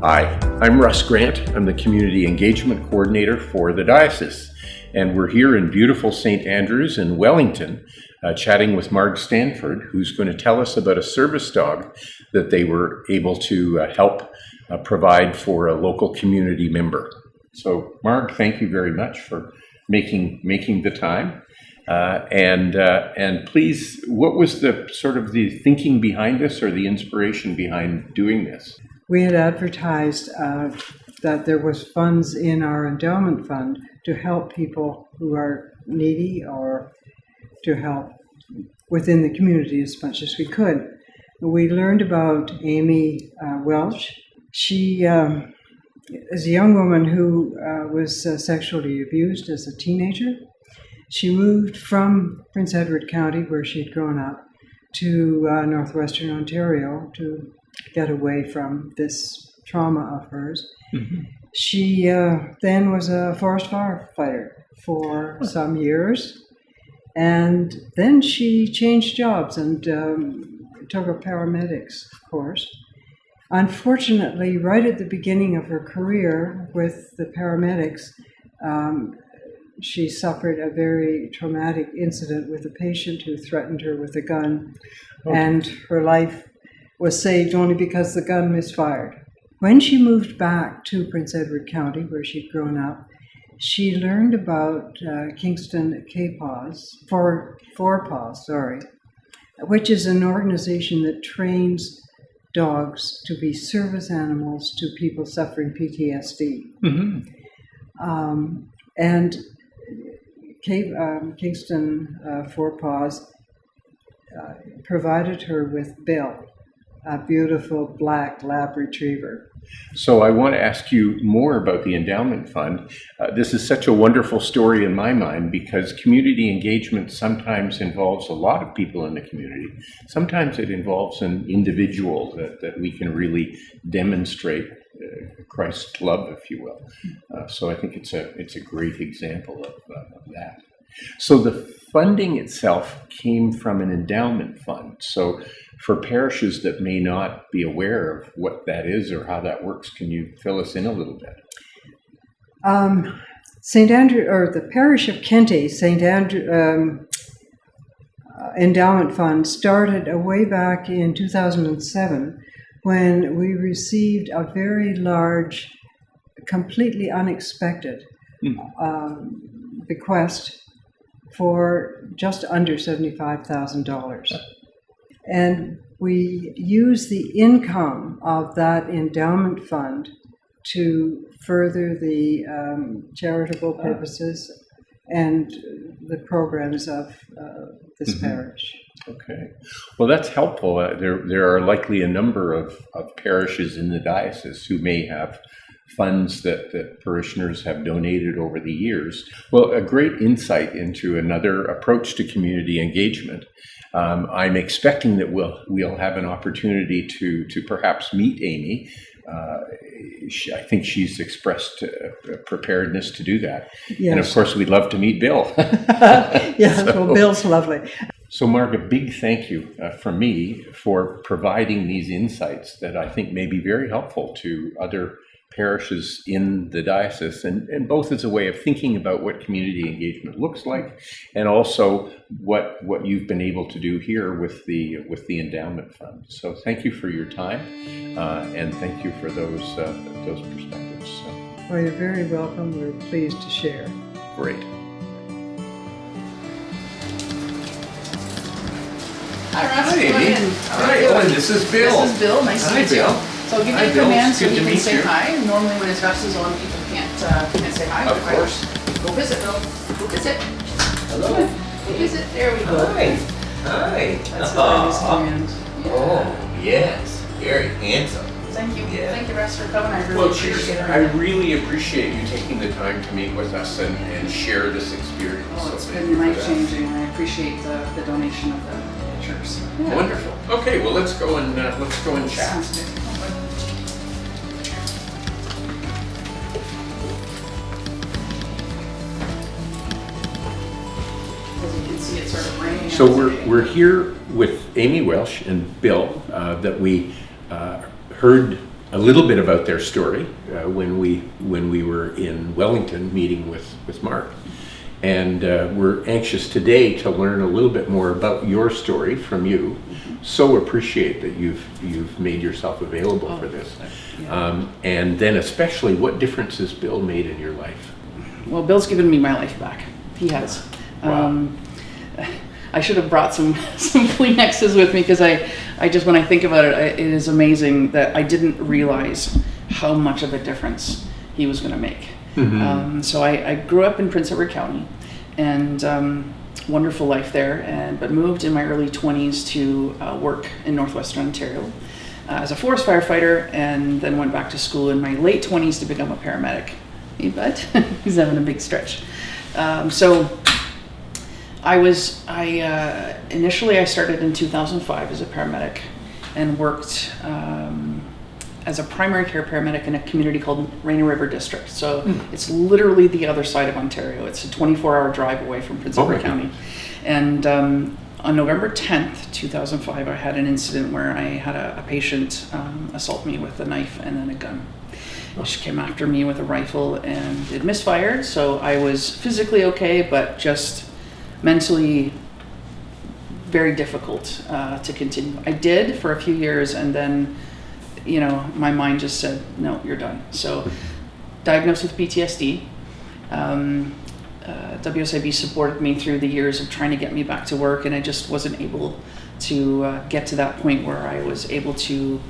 Hi, I'm Russ Grant. I'm the Community Engagement Coordinator for the Diocese, and we're here in beautiful St. Andrews in Wellington, chatting with Marg Stanford, who's going to tell us about a service dog that they were able to help provide for a local community member. So, Marg, thank you very much for making the time. And please, what was the sort of the thinking behind this, or the inspiration behind doing this? We had advertised that there was funds in our endowment fund to help people who are needy, or to help within the community as much as we could. We learned about Amy Welsh. She is a young woman who was sexually abused as a teenager. She moved from Prince Edward County, where she'd grown up, to northwestern Ontario to get away from this trauma of hers. Mm-hmm. She then was a forest firefighter for some years, and then she changed jobs and took a paramedic's course. Unfortunately, right at the beginning of her career with the paramedics, she suffered a very traumatic incident with a patient who threatened her with a gun, and her life was saved only because the gun misfired. When she moved back to Prince Edward County, where she'd grown up, she learned about Kingston Paws, which is an organization that trains dogs to be service animals to people suffering PTSD. Mm-hmm. And Kingston Paws provided her with Bill, a beautiful black lab retriever. So I want to ask you more about the endowment fund. This is such a wonderful story in my mind, because community engagement sometimes involves a lot of people in the community. Sometimes it involves an individual that we can really demonstrate Christ's love, if you will. So I think it's a great example of that. So the funding itself came from an endowment fund. So for parishes that may not be aware of what that is or how that works, can you fill us in a little bit? St. Andrew, or the Parish of Kenty, St. Andrew Endowment Fund started way back in 2007, when we received a very large, completely unexpected bequest for just under $75,000. And we use the income of that endowment fund to further the charitable purposes and the programs of this parish. Okay. Well, that's helpful. There are likely a number of parishes in the diocese who may have funds that parishioners have donated over the years. Well, a great insight into another approach to community engagement. I'm expecting that we'll have an opportunity to perhaps meet Amy. I think she's expressed preparedness to do that. Yes. And of course, we'd love to meet Bill. Yes, well, Bill's lovely. So, Marg, a big thank you from me for providing these insights that I think may be very helpful to other parishes in the diocese, and both as a way of thinking about what community engagement looks like, and also what you've been able to do here with the endowment fund. So thank you for your time, and thank you for those perspectives. Well, you're very welcome. We're pleased to share. Great. Hi, Russ. Hi, Amy. Hi, this is Bill. This is Bill. Nice to meet you. Bill. So I'll give you a command so you can say hi. Normally when it's Russ is on, people can't say hi. Of course. Go visit, Bill. Go visit. Hello. Go visit. There we go. Hi. Hi. That's the command. Yeah. Oh, yes. Very handsome. Thank you. Yeah. Thank you, Russ, for coming. I really Well, appreciate it. I really appreciate you taking the time to meet with us and share this experience. Oh, it's So been thank you for that. life-changing. I appreciate the donation of the church. So, yeah. Wonderful. Okay, well, let's go and chat. Sounds good. So we're here with Amy Welsh and Bill that we heard a little bit about their story when we were in Wellington meeting with Mark. And we're anxious today to learn a little bit more about your story from you. So appreciate that you've made yourself available for this. Yeah. And then especially, what difference has Bill made in your life? Well, Bill's given me my life back. He has. Wow. I should have brought some Kleenexes with me, because I just, when I think about it, it is amazing that I didn't realize how much of a difference he was going to make. Mm-hmm. So I grew up in Prince Edward County, and wonderful life there, but moved in my early 20s to work in Northwestern Ontario as a forest firefighter, and then went back to school in my late 20s to become a paramedic. But he's having a big stretch. So initially I started in 2005 as a paramedic, and worked as a primary care paramedic in a community called Rainy River District. So it's literally the other side of Ontario. It's a 24-hour drive away from Prince Edward County. And on November 10th, 2005, I had an incident where I had a patient assault me with a knife and then a gun. She came after me with a rifle, and it misfired, so I was physically okay, but just mentally very difficult to continue. I did for a few years, and then, my mind just said, no, you're done. So diagnosed with PTSD. WSIB supported me through the years of trying to get me back to work, and I just wasn't able to get to that point where I was able to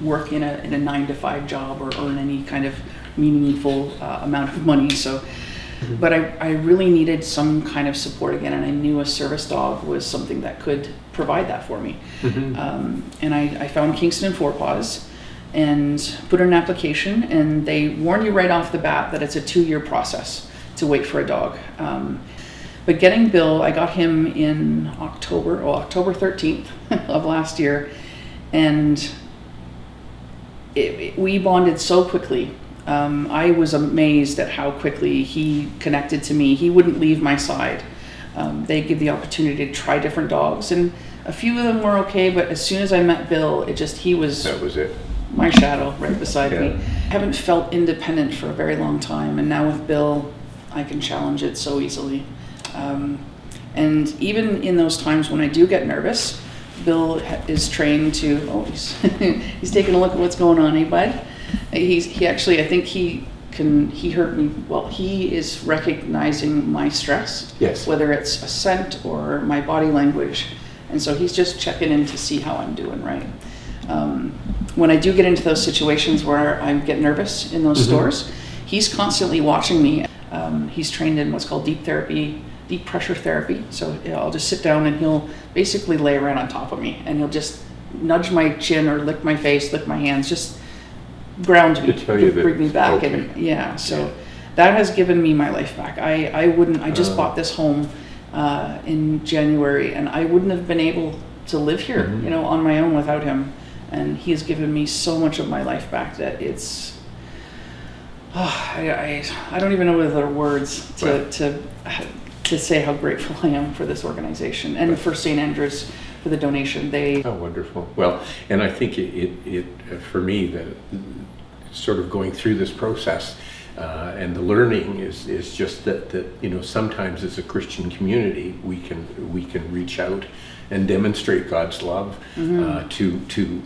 work in a 9-to-5 job or earn any kind of meaningful amount of money. So, but I really needed some kind of support again, and I knew a service dog was something that could provide that for me. And I found Kingston and Paws and put in an application, and they warn you right off the bat that it's a 2-year process to wait for a dog. But getting Bill, I got him in October 13th of last year, and we bonded so quickly. I was amazed at how quickly he connected to me. He wouldn't leave my side. They give the opportunity to try different dogs, and a few of them were okay, but as soon as I met Bill, he was That was it. my shadow right beside me. Yeah. I haven't felt independent for a very long time, and now with Bill, I can challenge it so easily. And even in those times when I do get nervous, Bill is trained to, he's taking a look at what's going on, eh, bud? He actually, I think he heard me, well, he is recognizing my stress, Yes. whether it's a scent or my body language. And so he's just checking in to see how I'm doing, right? When I do get into those situations where I get nervous in those stores, he's constantly watching me. He's trained in what's called deep pressure therapy. So I'll just sit down and he'll basically lay around on top of me, and he'll just nudge my chin or lick my face, lick my hands, just ground me, To tell you that bring me back. okay. And so that has given me my life back. I just bought this home in January, and I wouldn't have been able to live here, on my own without him. And he has given me so much of my life back that it's, I don't even know whether there are words to say how grateful I am for this organization and for St. Andrews for the donation. Oh, wonderful. Well, and I think it for me, that sort of going through this process and the learning is just that sometimes as a Christian community we can reach out and demonstrate God's love to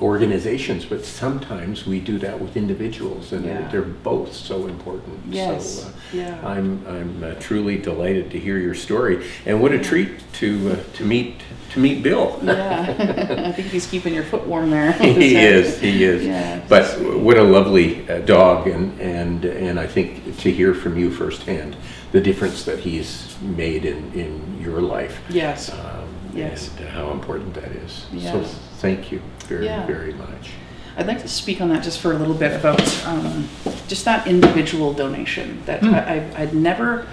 organizations, but sometimes we do that with individuals, and they're both so important. Yes. So I'm truly delighted to hear your story, and what a treat to meet Bill. Yeah, I think he's keeping your foot warm there. He is. Yeah, But what a lovely dog, and I think to hear from you firsthand the difference that he's made in your life. Yes. Yes. And how important that is. Yes. So thank you very, Yeah. very much. I'd like to speak on that just for a little bit about just that individual donation that I'd never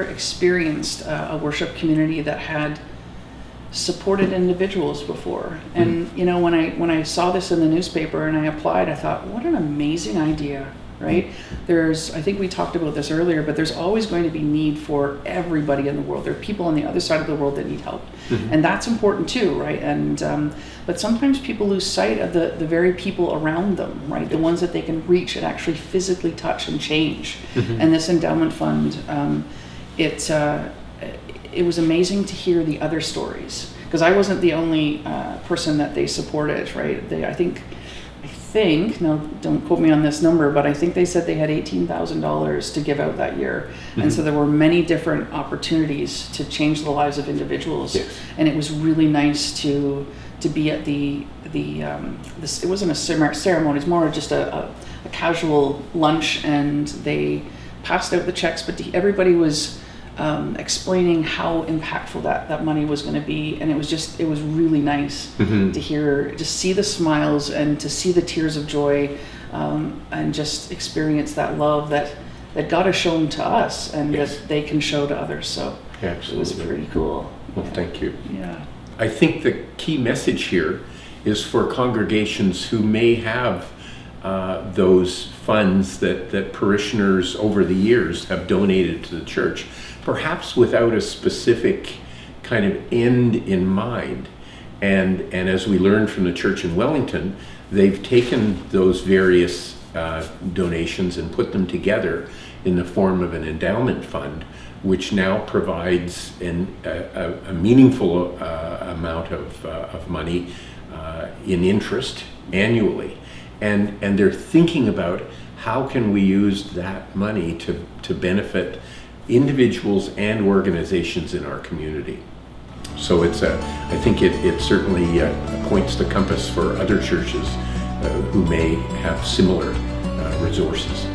experienced a worship community that had supported individuals before. And when I saw this in the newspaper and I applied, I thought, what an amazing idea right? I think we talked about this earlier, but there's always going to be need for everybody in the world. There are people on the other side of the world that need help. And that's important too, right? And but sometimes people lose sight of the very people around them, right? The ones that they can reach and actually physically touch and change. And this endowment fund, it was amazing to hear the other stories, because I wasn't the only person that they supported, right? I think, now don't quote me on this number, but I think they said they had $18,000 to give out that year. And so there were many different opportunities to change the lives of individuals. Yes. And it was really nice to be at it wasn't a ceremony, it's more just a casual lunch, and they passed out the checks, but everybody was explaining how impactful that money was going to be, and it was really nice to see the smiles and to see the tears of joy, and just experience that love that God has shown to us, and that they can show to others. So Absolutely. It was pretty cool. Well, thank you. Yeah. I think the key message here is for congregations who may have those funds that parishioners over the years have donated to the church, perhaps without a specific kind of end in mind. And as we learned from the church in Wellington, they've taken those various donations and put them together in the form of an endowment fund, which now provides a meaningful amount of money in interest annually. And they're thinking about how can we use that money to benefit individuals and organizations in our community. So I think it certainly points the compass for other churches who may have similar resources.